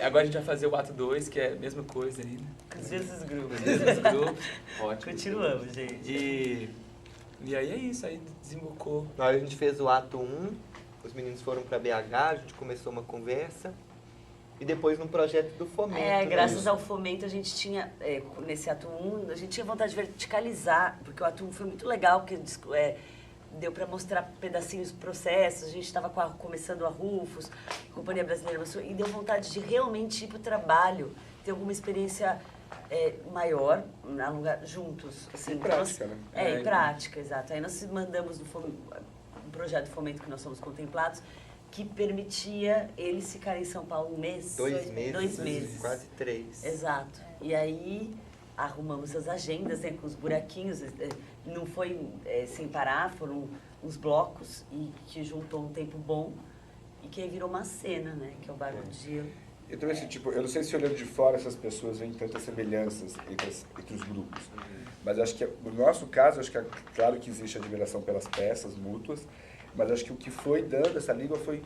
Agora a gente vai fazer o ato 2, que é a mesma coisa aí, né? Com os mesmos grupos. Os mesmos grupos. Ótimo. Continuamos, gente. E aí é isso, aí desembocou. Aí a gente fez o ato 1, os meninos foram para BH, a gente começou uma conversa. E depois no projeto do Fomento. Graças ao Fomento a gente tinha, nesse ato 1, a gente tinha vontade de verticalizar, porque o ato 1 foi muito legal, porque deu para mostrar pedacinhos do processo, a gente estava começando a Rufus, Companhia Brasileira, e deu vontade de realmente ir para o trabalho, ter alguma experiência maior, juntos. Assim, e prática, né? Em prática, exato. Aí nós mandamos um projeto de Fomento que nós somos contemplados, que permitia eles ficarem em São Paulo um mês. 2 meses. 2 meses. Quase 3. Exato. E aí arrumamos as agendas, né, com os buraquinhos. Não foi sem parar, foram uns blocos e que juntou um tempo bom e que aí virou uma cena, né, que é o Bar do Gelo. Eu também, assim, tipo, eu não sei se olhando de fora essas pessoas veem tantas semelhanças entre os grupos. Mas acho que, no nosso caso, acho que claro que existe admiração pelas peças mútuas, mas acho que o que foi dando essa língua foi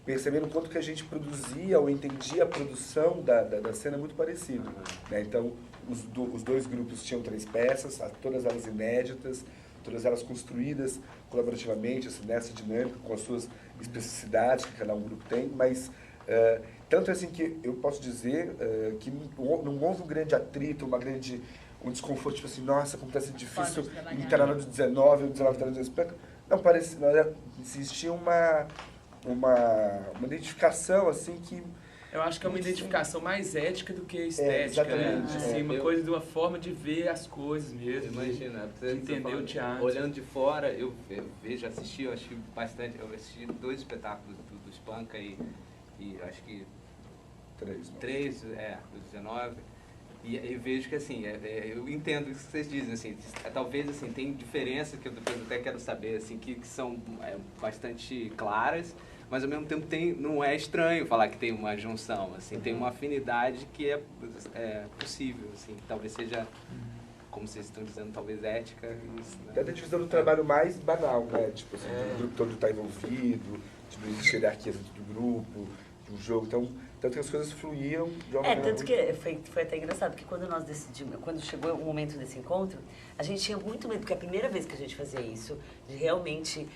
percebendo o quanto que a gente produzia ou entendia a produção da cena muito parecido. Né? Então, os dois grupos tinham 3 peças, todas elas inéditas, todas elas construídas colaborativamente, assim, nessa dinâmica, com as suas especificidades que cada um grupo tem, mas tanto assim que eu posso dizer que não houve um grande atrito, um desconforto, tipo assim, nossa, como está sendo difícil encarar no 19, o 19 está no 19. Não, existia uma identificação, assim, que... Eu acho que é uma identificação mais ética do que estética, né? Assim, uma coisa de uma forma de ver as coisas mesmo. Imagina, de entender o teatro. Olhando de fora, eu assisti, eu acho bastante, eu assisti 2 espetáculos do Espanca e acho que 3 do 19. E vejo que, assim, eu entendo isso que vocês dizem, assim, talvez, assim, tem diferenças que eu depois até quero saber, assim, que são bastante claras, mas ao mesmo tempo não é estranho falar que tem uma junção, assim, tem uma afinidade que é possível, assim, talvez seja, como vocês estão dizendo, talvez ética. Isso, né? É a divisão do trabalho mais banal, né? Tipo assim, o grupo todo está envolvido, tipo, existe hierarquia dentro do grupo, do jogo, então... Tanto que as coisas fluíam de uma maneira tanto que foi até engraçado, porque quando nós decidimos, quando chegou o momento desse encontro, a gente tinha muito medo, porque é a primeira vez que a gente fazia isso, de realmente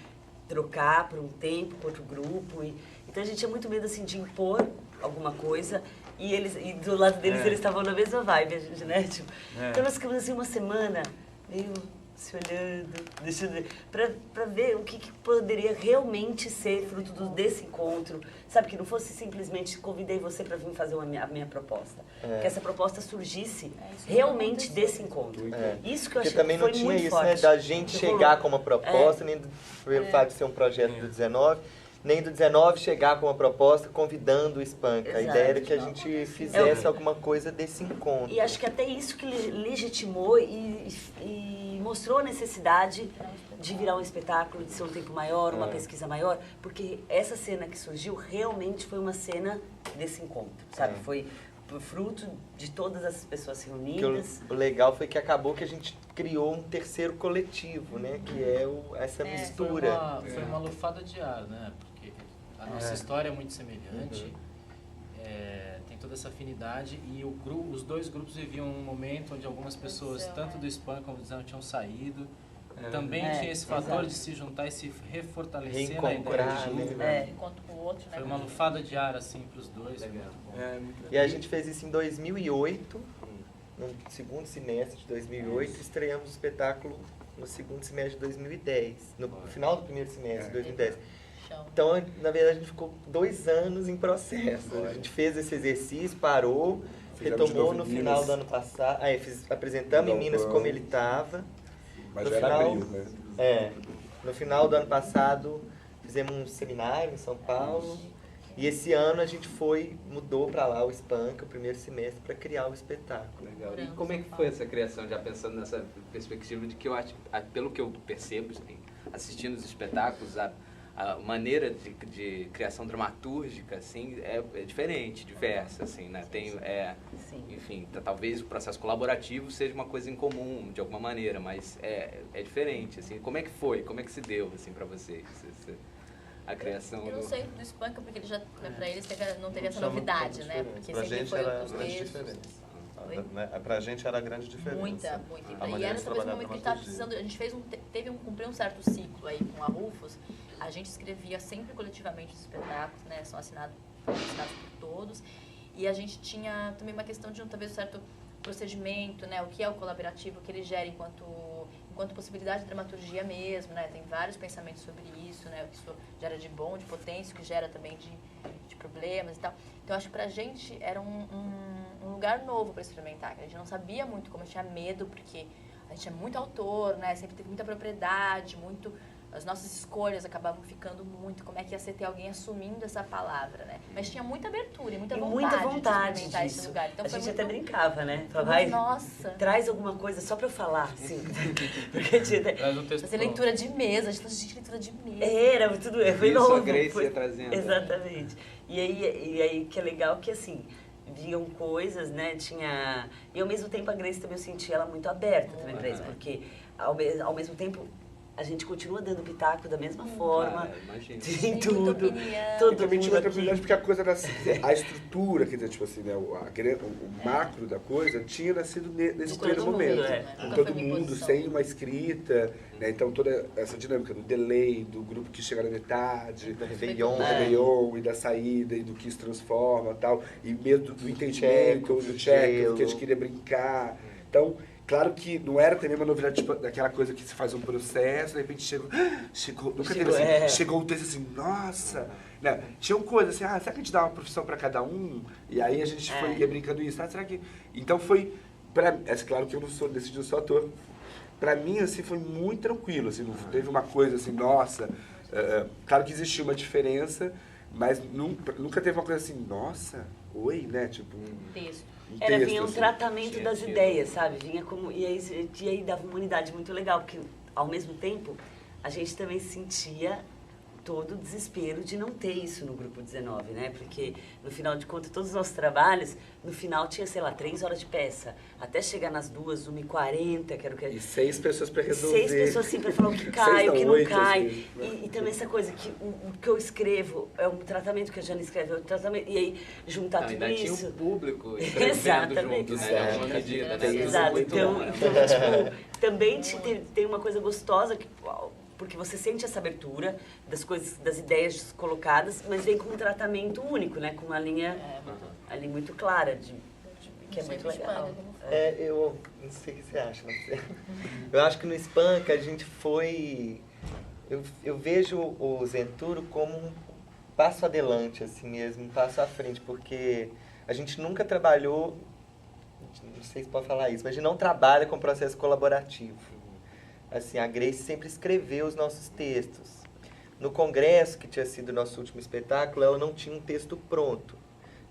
trocar por um tempo com outro grupo, então a gente tinha muito medo, assim, de impor alguma coisa, e do lado deles eles estavam na mesma vibe, a gente, né, tipo, então nós ficamos assim uma semana, meio se olhando, para ver o que poderia realmente ser fruto desse encontro, sabe, que não fosse simplesmente convidei você para vir fazer a minha proposta, que essa proposta surgisse realmente desse encontro. Isso que eu achei que foi muito forte. Porque também não tinha isso, né, da gente chegar com uma proposta, nem pelo fato de ser um projeto do 19, nem do 19 chegar com uma proposta convidando o Espanca. A ideia era que a gente fizesse alguma coisa desse encontro. E acho que até isso que legitimou e mostrou a necessidade de virar um espetáculo, de ser um tempo maior, uma pesquisa maior, porque essa cena que surgiu realmente foi uma cena desse encontro, sabe? Foi fruto de todas essas pessoas reunidas. O legal foi que acabou que a gente criou um terceiro coletivo, né? Que é essa mistura. Foi uma lufada de ar, né? Porque a nossa história é muito semelhante, tem toda essa afinidade e os 2 grupos viviam um momento onde algumas pessoas, tanto do Espanca como do Zé, tinham saído. Também tinha esse fator de se juntar e se refortalecer na ideia junto. Encontro com o outro, né? Foi uma lufada de ar, assim, para os 2. E a gente fez isso em 2008, no segundo semestre de 2008, estreamos o espetáculo no segundo semestre de 2010, no final do primeiro semestre de 2010. Então, na verdade, a gente ficou 2 anos em processo. A gente fez esse exercício, parou, retomou no final do ano passado. Apresentamos em Minas como ele estava. Mas já era abril, né? No final do ano passado, fizemos um seminário em São Paulo. E esse ano a gente mudou para lá o Espanca, o primeiro semestre, para criar o espetáculo. Legal. E como é que foi essa criação, já pensando nessa perspectiva de que eu acho, pelo que eu percebo, assim, assistindo os espetáculos, a maneira de criação dramatúrgica, assim, é diferente, diversa, assim, né? Enfim, talvez o processo colaborativo seja uma coisa em comum, de alguma maneira, mas é diferente, assim. Como é que foi? Como é que se deu, assim, para vocês? a criação Eu não do... sei do Espanca, porque ele já, pra eles não teve essa Chama novidade, como né? diferente. Porque Pra sempre gente foi era os a grande textos. diferença. Oi? Pra gente era a grande diferença. Muita. A E maneira era de talvez um trabalhar momento que a gente a estava precisando, a gente cumpriu um certo ciclo aí com a Rufus. A gente escrevia sempre coletivamente os espetáculos, né? São assinados por todos. E a gente tinha também uma questão de talvez um certo procedimento, né? O que é o colaborativo, o que ele gera enquanto possibilidade de dramaturgia mesmo, né? Tem vários pensamentos sobre isso, né? O que isso gera de bom, de potência, o que gera também de problemas e tal. Então, acho que pra gente era um lugar novo para experimentar, que a gente não sabia muito como, a gente tinha medo, porque a gente é muito autor, né? Sempre teve muita propriedade, as nossas escolhas acabavam ficando muito, como é que ia ser ter alguém assumindo essa palavra, né? Mas tinha muita abertura e muita vontade de experimentar disso. esse lugar. Então, a foi gente muito, até brincava, né? Falava, nossa! Traz alguma coisa só pra eu falar, assim. Porque tinha... Traz um texto Fazer leitura de mesa, a gente falou, gente, leitura de mesa. Era, tudo, foi Isso novo. a Grace ia trazendo. Exatamente. E aí que é legal que, assim, viam coisas, né, E ao mesmo tempo a Grace também, eu senti ela muito aberta também pra isso, porque ao mesmo tempo a gente continua dando pitaco da mesma forma, imagina. em tudo, E todo também tinha mundo uma tranquilidade, aqui. porque a coisa era assim, a estrutura, quer dizer, tipo assim, né, o macro da coisa tinha nascido nesse Com primeiro todo mundo, momento. é. Com Nunca todo foi uma mundo, imposição. sem uma escrita, né, então toda essa dinâmica do delay, do grupo que chega na metade, Da Réveillon. do Réveillon e da saída e do que se transforma e tal, e mesmo do entendimento, do check, que a gente queria brincar. Então, claro que não era também uma novidade, tipo, daquela coisa que se faz um processo, de repente nunca teve assim, chegou o texto assim, nossa, né? Tinham coisas assim, será que a gente dá uma profissão para cada um? E aí a gente ia brincando isso, será que... Então foi, claro que eu não sou ator, pra mim, assim, foi muito tranquilo, assim, não teve uma coisa assim, nossa, claro que existia uma diferença, mas nunca teve uma coisa assim, nossa, oi, né, tipo... Texto. Vinha um assim. tratamento das ideias, sabe? Vinha como... E aí dava uma unidade muito legal, porque ao mesmo tempo a gente também sentia todo o desespero de não ter isso no Grupo 19, né? Porque, no final de contas, todos os nossos trabalhos, no final tinha, sei lá, 3 horas de peça. Até chegar nas 1h40, que era o que... E 6 pessoas para resolver. 6 pessoas, assim, para falar o que cai, o que não 8, cai. às vezes, né? E também essa coisa que o que eu escrevo é um tratamento, que a Jana escreve é outro tratamento. E aí, juntar tudo Ainda isso... tinha o público escrevendo Exatamente. junto, né? De alguma medida, né? Exato. Muito Então, bom, né? tipo, também tem uma coisa gostosa, porque você sente essa abertura das coisas, das ideias colocadas, mas vem com um tratamento único, né? Com uma linha ali muito clara, que é muito legal. Eu não sei o que você acha, não sei. Eu acho que no Espanca a gente foi... Eu vejo o Zenturo como um passo adelante, assim mesmo, um passo à frente, porque a gente nunca trabalhou, não sei se pode falar isso, mas a gente não trabalha com processo colaborativo. Assim, a Grace sempre escreveu os nossos textos. No congresso, que tinha sido o nosso último espetáculo, ela não tinha um texto pronto.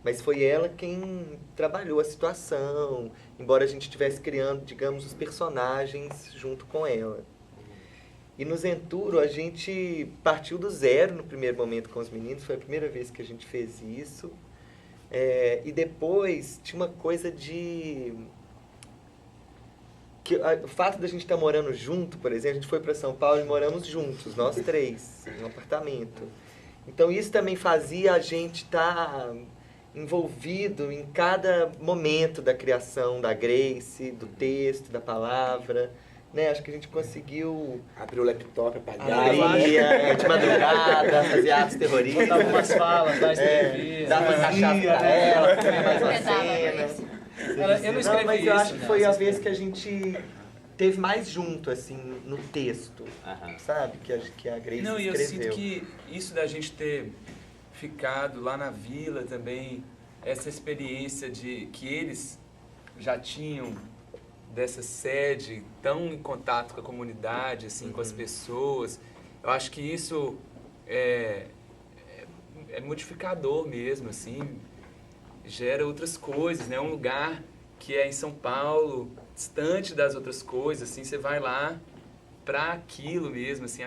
Mas foi ela quem trabalhou a situação, embora a gente estivesse criando, digamos, os personagens junto com ela. E no Zenturo, a gente partiu do zero no primeiro momento com os meninos, foi a primeira vez que a gente fez isso. E depois tinha uma coisa de... o fato da gente estar morando junto, por exemplo, a gente foi para São Paulo e moramos juntos, nós 3, em um apartamento. Então isso também fazia a gente estar envolvido em cada momento da criação da Grace, do texto, da palavra. Né? Acho que a gente conseguiu... Abrir o laptop, apagar. De madrugada, fazer atos terroristas. Botava umas falas, escrevia. Dava uma cachaça pra ela, comer mais uma Pedala, cena. Eu não escrevi mas eu isso, acho que né? foi a Vocês vez que a gente teve mais junto, assim, no texto, sabe? Que a Grace Não, e eu escreveu. sinto que isso da gente ter ficado lá na vila também, essa experiência de que eles já tinham dessa sede tão em contato com a comunidade, assim, com as pessoas, eu acho que isso é modificador mesmo, assim, gera outras coisas, né? Um lugar que é em São Paulo, distante das outras coisas, assim, você vai lá para aquilo mesmo, assim.